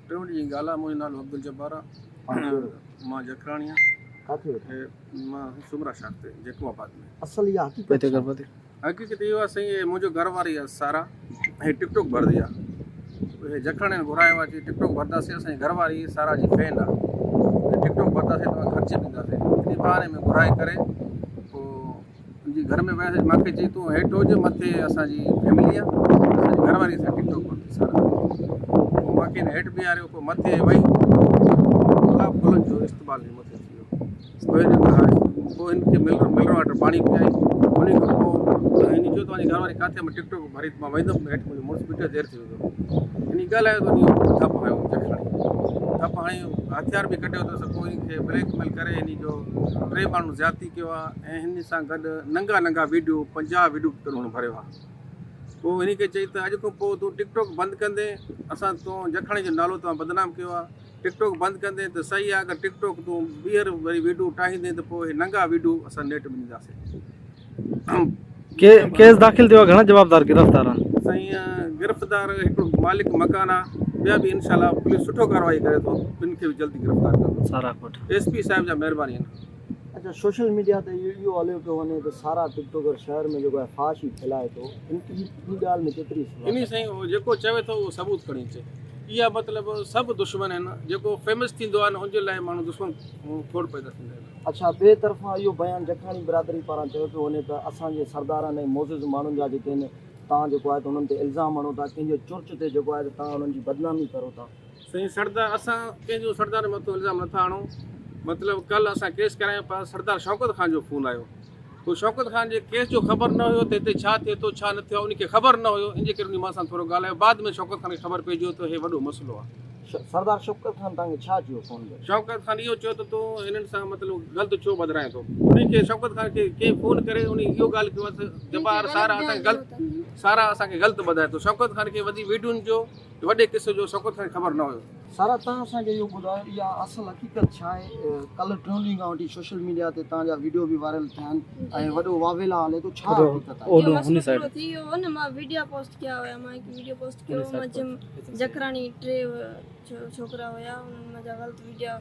टियों ॾींहं जी ॻाल्हि आहे। मुंहिंजो नालो अब्दुल जब्बार आहे, मां जखराणी आहियां, मां सुमरा शाख ते जैकबाबाद में। असल या हक़ीक़त इहो आहे साईं, मुंहिंजो घरवारी आहे सारा, हे टिकटॉक भरदी आहे। जखराणी घुरायो आहे टिकटॉक भरदासीं, असांजी घरवारी सारा जी फैन आहे, टिकटॉक भरदासीं तव्हां ख़र्चे ॾींदासीं। इन बहाने में घुराए करे पोइ मुंहिंजी घर में वियासीं, मूंखे चई तूं हेठि हुजे, मथे असांजी फैमिली आहे, असांजी घरवारी सां टिकटॉक भरती सारा। पोइ मूंखे हेठि बीहारियो, पोइ मथे वई, गुलाब फुलनि जो इस्तेमालु मथे थी वियो। पोइ हिनखे मिलर वाटर पाणी पीआई, उन खां पोइ हिन जो तव्हांजी घरवारी किथे, मां टिकटॉक भरी मां वेंदुमि हेठि, मुंहिंजो मुड़ुसु बीठो देरि थी वेंदो। इन ॻाल्हायो त उन थप हयो जखणी, थप हयूं, हथियार बि कढियो अथसि। पोइ हिनखे ब्लैकमेल करे हिन जो 3 माण्हू ज़्यादती कयो आहे ऐं हिन सां गॾु नंगा वीडियो 50 वीडियो हुन भरियो आहे। पोइ हिन खे चई त अॼु खां पोइ तूं टिकटॉक बंदि कंदे, असां तूं जखणी जो नालो तव्हां बदनाम कयो आहे, टिकटॉक बंदि कंदे त सही आहे। अगरि टिकटॉक तूं ॿीहर वरी वीडियो ठाहींदे त पोइ हे नंगा वीडियो असां नेट में ॾींदासीं। केस दाख़िल थियो आहे, घणा जवाबदार गिरफ़्तार आहिनि? साईं गिरफ़्तार हिकिड़ो मालिक मकान आहे, ॿिया बि इनशाला पुलिस सुठो कार्रवाई करे थो, ॿिनि खे बि जल्दी गिरफ़्तार कंदो। सारा कोट SP साहिब जा महिरबानी आहिनि। अच्छा, सोशल मीडिया ते इहो हलियो पियो वञे त सारा टिकटॉकर शहर में जेको आहे फाश ई फैलाए थो, इन ॻाल्हि में केतिरी इन साईं उहो जेको चवे थो उहो सबूत खणी अचे। इहा मतिलबु सभु दुश्मन आहिनि, जेको फेमस थींदो आहे न हुनजे लाइ माण्हू दुश्मन खोड़ पैदा थींदा आहिनि। अच्छा, ॿिए तरफ़ां इहो बयानु जखणी बिरादरी पारां चयो पियो वञे त असांजे सरदारनि ऐं मोज़िज़ माण्हुनि जा जेके आहिनि, तव्हां जेको आहे त उन्हनि ते इल्ज़ाम हणो था, कंहिंजे चुर्च ते जेको आहे त तव्हां उन्हनि जी बदनामी करो था। साईं सरदार, असां कंहिंजो सरदार मथां इल्ज़ाम नथा आणूं। मतिलबु कल्ह असां केस करायूं पिया, सरदार शौकत ख़ान जो फ़ोन आयो। पोइ शौकत ख़ान जे केस जो ख़बर न हुयो त हिते छा थिए थो छा न थियो, उनखे ख़बर न हुयो, इन जे करे उन मां सां थोरो ॻाल्हायो। बाद में शौकत ख़ान खे ख़बर पइजी त हे वॾो मसइलो आहे। सरदार शौकत ख़ान तव्हांखे छा चयो फ़ोन ते? शौकत ख़ान इहो चयो त तूं हिननि सां मतिलबु ग़लति छो ॿधाए थो। उनखे शौकत ख़ान खे कंहिं फ़ोन करे उन इहो ॻाल्हि कयो आहे त जब्बार सारा असांखे ग़लति ॿधाए थो। शौकत ख़ान खे वधी वीडियोनि जो वॾे किसे जो शौकत ख़ान खे ख़बर न हुयो। सारा, तव्हां असांखे इहो ॿुधायो, इहा असल हक़ीक़त छा आहे? कल्ह 3 ॾींहं खां वठी सोशल मीडिया ते तव्हांजा वीडियो बि वायरल थिया आहिनि ऐं वॾो वावेला हले थो, छा हक़ीक़त आहे? थी वियो न, मां वीडियो पोस्ट कया हुया, मां हिकु वीडियो पोस्ट कयो, मां जखराणी 3 छोकिरा हुया, उन्हनि मुंहिंजा ग़लति वीडियो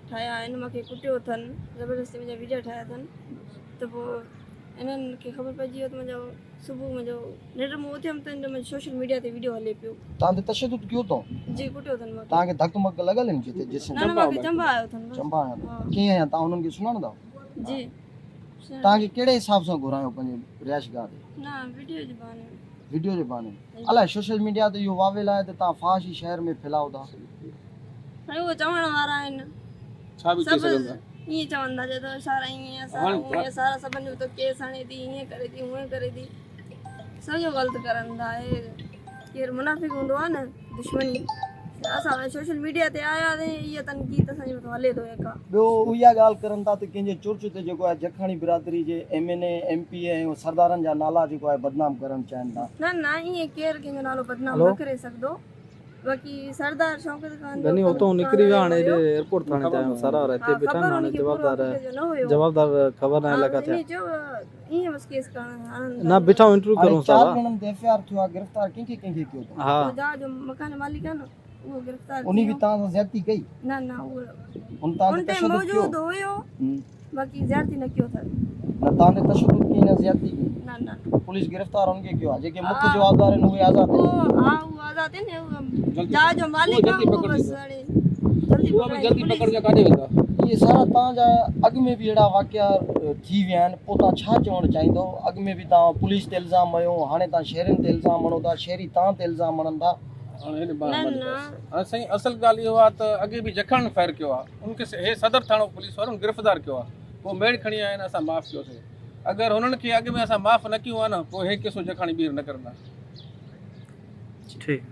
ठाहिया आहिनि, मूंखे कुटियो अथनि, ज़बरदस्ती मुंहिंजा वीडियो ठाहिया अथनि। त पोइ इन्हनि खे ख़बर पइजी वियो त मुंहिंजो सुबुह मुंहिंजो निंड मां उथियमि त मुंहिंजो सोशल मीडिया ते वीडियो हले पियो। तव्हां ते तशद्दुद कयो अथऊं? जी, कुटियो अथनि मूंखे। तव्हांखे धक मक लॻल आहिनि जिते जिस्म? न, मूंखे चंबा आयो अथनि। चंबा आया? कीअं आहिनि तव्हां हुननि खे सुञाणंदा? जी। तव्हांखे कहिड़े हिसाब सां घुरायो पंहिंजे रिहाइशगाह ते? न, वीडियो जे बहाने। वीडियो जे बहाने? अलाए सोशल मीडिया ते इहो वावेला आहे त तव्हां फाश ई शहर में फैलाओ था। हाणे उहो चवण वारा आहिनि, छा बि चई सघंदा, ईअं चवंदा त सारा ईअं सारा सभिनि जो त केस हणे थी, ईअं करे थी, हूअं करे थी, सॼो ग़लति करनि था। हे केरु मुनाफ़िक़ हूंदो आहे न, दुश्मनी। असां सोशल मीडिया ते आयासीं, इहा तनक़ीद असांजे मथां हले थो। ॿियो इहा ॻाल्हि करनि था त कंहिंजे चुर्च ते जेको आहे जखणी बिरादरी जे MNA MP ऐं सरदारनि जा नाला जेको आहे बदनाम करणु चाहिनि था। न, ईअं केरु कंहिंजो नालो बदनाम न करे सघंदो। बाक़ी सरदार शौकत ख़ान गनी हो तो निकरी विया, हाणे एयरपोर्ट थाणे ते सारा रहते बिठा, हाणे जवाबदार खबर न लगा था। ईअं बस केस करण ना बिठा इंटरव्यू करूं सारा। 4 ॼणनि ते FIR थियो आहे, गिरफ़्तार कंहिंखे कयो था? हां, जो मकान मालिक आहे न, उहो गिरफ़्तार। उन्ही भी तव्हां सां ज़्यादती कई? न, उहो उन तव्हां ते मौजूद हुयो, बाक़ी ज़्यादती न कयो था। न तव्हां ते तशद्दुद की न ज़्यादती की? न। पुलिस गिरफ़्तार उनके कयो आहे, जेके मुख्य जवाबदार आहिनि उहे आज़ाद आहिनि। हां, उहे आज़ाद आहिनि, जहाज जो मालिक आहे, उहो बस हाणे जल्दी पकड़ के काढे वेंदा। ये सारा तव्हांजा अॻु में बि अहिड़ा वाक़िया थी विया आहिनि, पोइ तव्हां छा चवणु चाहींदो? अॻु में बि तव्हां पुलिस ते इल्ज़ाम हयो, हाणे तव्हां शहरनि ते इल्ज़ाम हणो था, शहरी तव्हां ते इल्ज़ाम हणनि था। साईं असल ॻाल्हि इहो आहे त अॻे बि जखण फ़ैर कयो आहे, उनखे हे सदर थाणो पुलिस वारनि गिरफ़्तार कयो आहे, पोइ मेड़ खणी आया आहिनि, असां माफ़ु कयोसीं। अगरि हुननि खे अॻु में असां माफ़ु न कयूं आहे न, पोइ हे केसो जखणी ॿीहर न करंदा। ठीक।